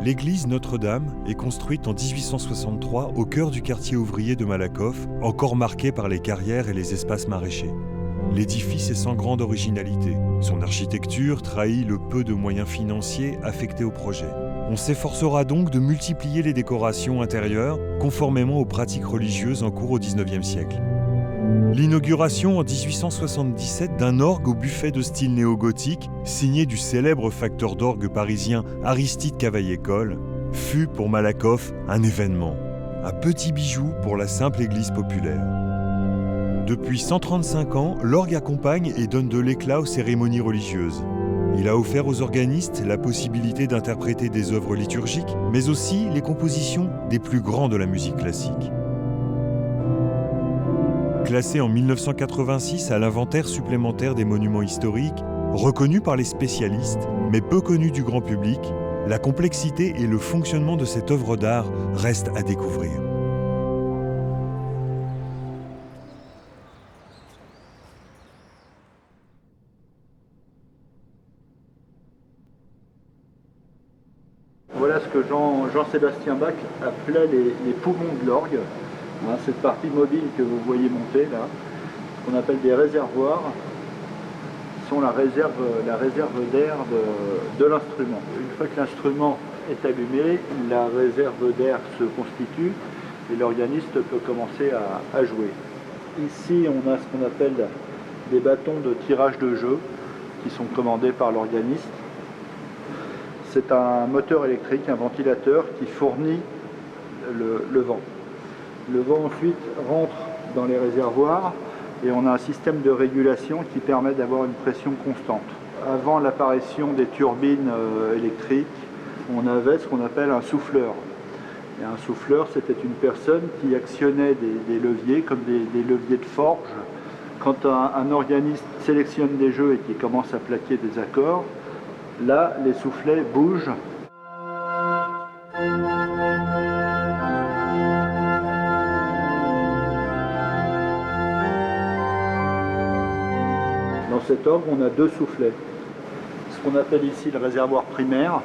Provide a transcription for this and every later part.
L'église Notre-Dame est construite en 1863 au cœur du quartier ouvrier de Malakoff, encore marqué par les carrières et les espaces maraîchers. L'édifice est sans grande originalité. Son architecture trahit le peu de moyens financiers affectés au projet. On s'efforcera donc de multiplier les décorations intérieures conformément aux pratiques religieuses en cours au XIXe siècle. L'inauguration en 1877 d'un orgue au buffet de style néo-gothique, signé du célèbre facteur d'orgue parisien Aristide Cavaillé-Coll, fut pour Malakoff un événement, un petit bijou pour la simple église populaire. Depuis 135 ans, l'orgue accompagne et donne de l'éclat aux cérémonies religieuses. Il a offert aux organistes la possibilité d'interpréter des œuvres liturgiques, mais aussi les compositions des plus grands de la musique classique. Classé en 1986 à l'inventaire supplémentaire des monuments historiques, reconnu par les spécialistes, mais peu connu du grand public, la complexité et le fonctionnement de cette œuvre d'art restent à découvrir. Voilà ce que Jean-Sébastien Bach appelait les poumons de l'orgue. Cette partie mobile que vous voyez monter là, ce qu'on appelle des réservoirs, sont la réserve d'air de l'instrument. Une fois que l'instrument est allumé, la réserve d'air se constitue et l'organiste peut commencer à jouer. Ici, on a ce qu'on appelle des bâtons de tirage de jeu qui sont commandés par l'organiste. C'est un moteur électrique, un ventilateur qui fournit le vent. Le vent ensuite rentre dans les réservoirs et on a un système de régulation qui permet d'avoir une pression constante. Avant l'apparition des turbines électriques, on avait ce qu'on appelle un souffleur. Et un souffleur, c'était une personne qui actionnait des leviers, comme des leviers de forge. Quand un organiste sélectionne des jeux et qu'il commence à plaquer des accords, là, les soufflets bougent. Dans cet orgue, on a deux soufflets. Ce qu'on appelle ici le réservoir primaire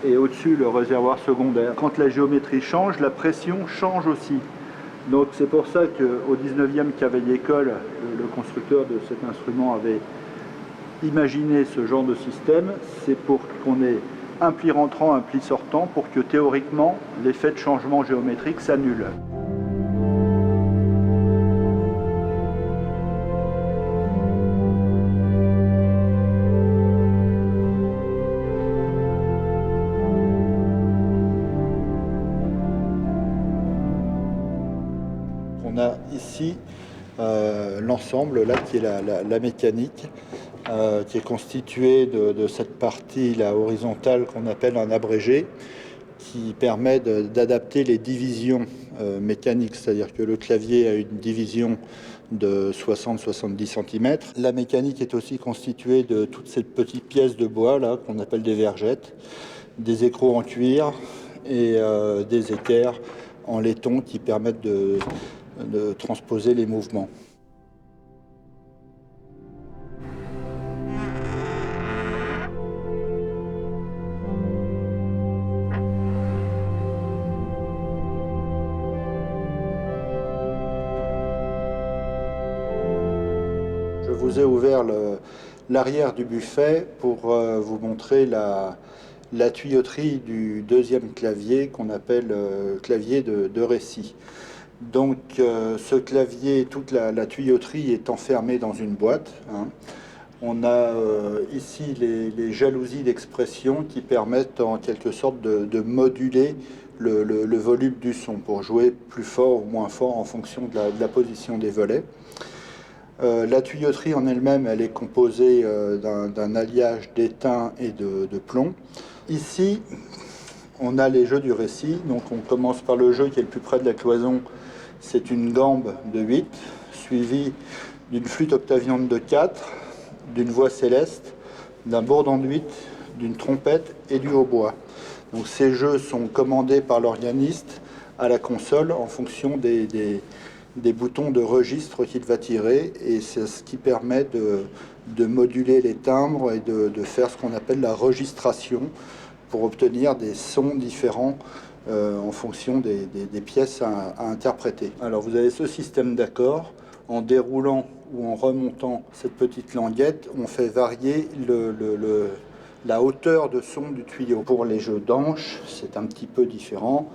et au-dessus le réservoir secondaire. Quand la géométrie change, la pression change aussi. Donc c'est pour ça qu'au 19e, Cavaillé-Coll, le constructeur de cet instrument, avait imaginé ce genre de système. C'est pour qu'on ait un pli rentrant, un pli sortant, pour que théoriquement l'effet de changement géométrique s'annule. On a ici l'ensemble là qui est la mécanique, qui est constituée de cette partie là horizontale qu'on appelle un abrégé, qui permet d'adapter les divisions mécaniques, c'est-à-dire que le clavier a une division de 60-70 cm. La mécanique est aussi constituée de toutes ces petites pièces de bois là qu'on appelle des vergettes, des écrous en cuir et des équerres en laiton qui permettent de transposer les mouvements. Je vous ai ouvert l'arrière du buffet pour vous montrer la tuyauterie du deuxième clavier qu'on appelle clavier de récit. Donc ce clavier, toute la tuyauterie est enfermée dans une boîte. On a ici les jalousies d'expression qui permettent en quelque sorte de moduler le volume du son pour jouer plus fort ou moins fort en fonction de la position des volets. La tuyauterie en elle-même, elle est composée d'un alliage d'étain et de plomb. Ici, On a les jeux du récit, donc on commence par le jeu qui est le plus près de la cloison. C'est une gambe de 8, suivie d'une flûte octaviante de 4, d'une voix céleste, d'un bourdon de 8, d'une trompette et du hautbois. Donc ces jeux sont commandés par l'organiste à la console en fonction des boutons de registre qu'il va tirer, et c'est ce qui permet de moduler les timbres et de faire ce qu'on appelle la registration pour obtenir des sons différents en fonction des pièces à interpréter. Alors vous avez ce système d'accords. En déroulant ou en remontant cette petite languette, on fait varier la hauteur de son du tuyau. Pour les jeux d'anches, c'est un petit peu différent.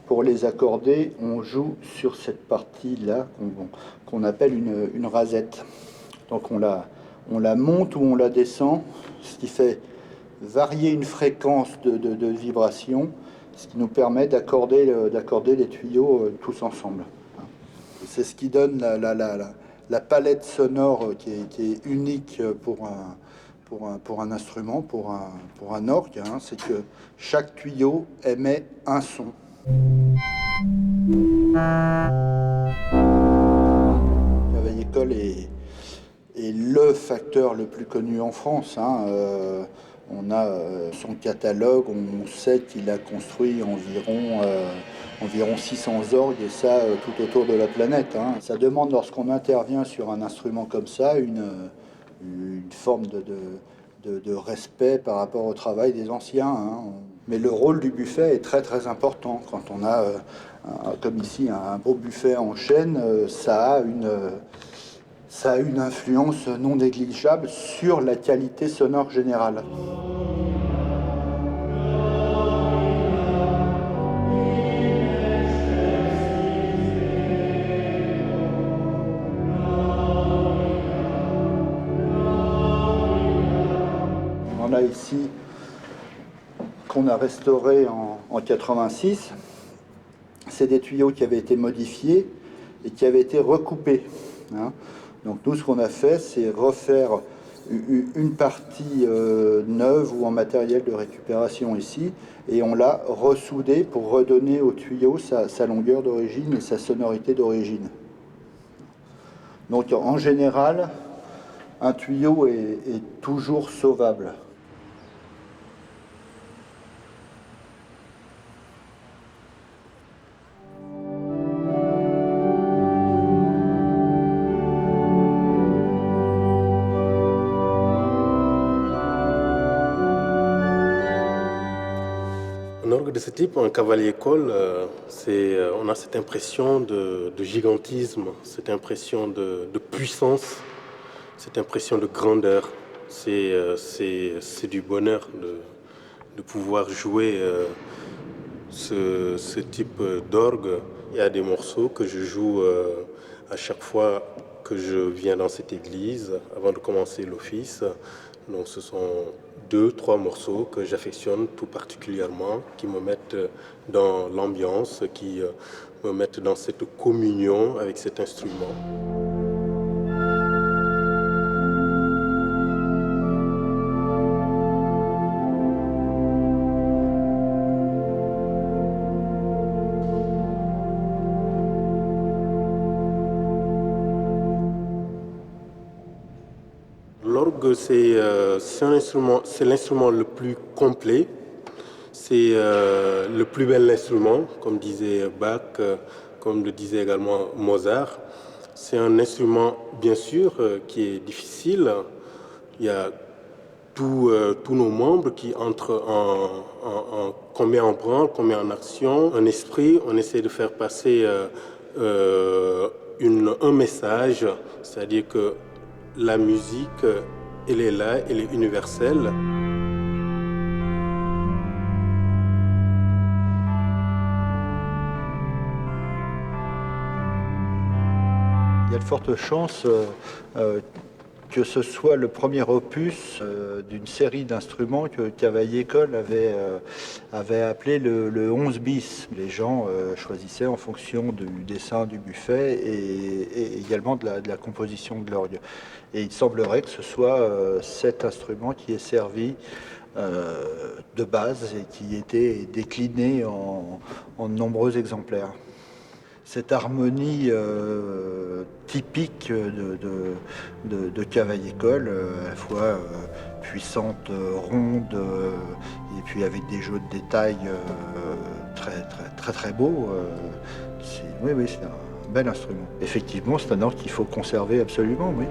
Pour les accorder, on joue sur cette partie-là qu'on appelle une rasette. Donc on la monte ou on la descend, ce qui fait varier une fréquence de vibration, ce qui nous permet d'accorder les tuyaux tous ensemble. C'est ce qui donne la palette sonore qui est unique pour un instrument, pour un orgue, hein. C'est que chaque tuyau émet un son. La vieille école est le facteur le plus connu en France, hein. On a son catalogue, on sait qu'il a construit environ 600 orgues, et ça tout autour de la planète, hein. Ça demande, lorsqu'on intervient sur un instrument comme ça, une forme de respect par rapport au travail des anciens, hein. Mais le rôle du buffet est très très important. Quand on a, comme ici, un beau buffet en chêne, ça a une influence non négligeable sur la qualité sonore générale. On a ici qu'on a restauré en 86. C'est des tuyaux qui avaient été modifiés et qui avaient été recoupés, hein. Donc nous, ce qu'on a fait, c'est refaire une partie neuve ou en matériel de récupération ici, et on l'a ressoudé pour redonner au tuyau sa longueur d'origine et sa sonorité d'origine. Donc en général, un tuyau est toujours sauvable. Un orgue de ce type, un cavalier-école, on a cette impression de gigantisme, cette impression de puissance, cette impression de grandeur. C'est du bonheur de pouvoir jouer ce type d'orgue. Il y a des morceaux que je joue à chaque fois que je viens dans cette église, avant de commencer l'office. Donc ce sont 2-3 morceaux que j'affectionne tout particulièrement, qui me mettent dans l'ambiance, qui me mettent dans cette communion avec cet instrument. L'orgue, c'est l'instrument le plus complet, c'est le plus bel instrument, comme disait Bach, comme le disait également Mozart. C'est un instrument, bien sûr, qui est difficile. Il y a tous nos membres qui entrent qu'on met en branle, qu'on met en action, un esprit. On essaie de faire passer un message, c'est-à-dire que la musique, elle est là, elle est universelle. Il y a de fortes chances que ce soit le premier opus d'une série d'instruments que Cavaillé-École avait appelé le 11 bis. Les gens choisissaient en fonction du dessin du buffet et également de la composition de l'orgue. Et il semblerait que ce soit cet instrument qui ait servi de base et qui était décliné en de nombreux exemplaires. Cette harmonie typique de cavaille-école, à la fois puissante, ronde, et puis avec des jeux de détails très beaux. Oui, c'est un bel instrument. Effectivement, c'est un ordre qu'il faut conserver absolument, oui.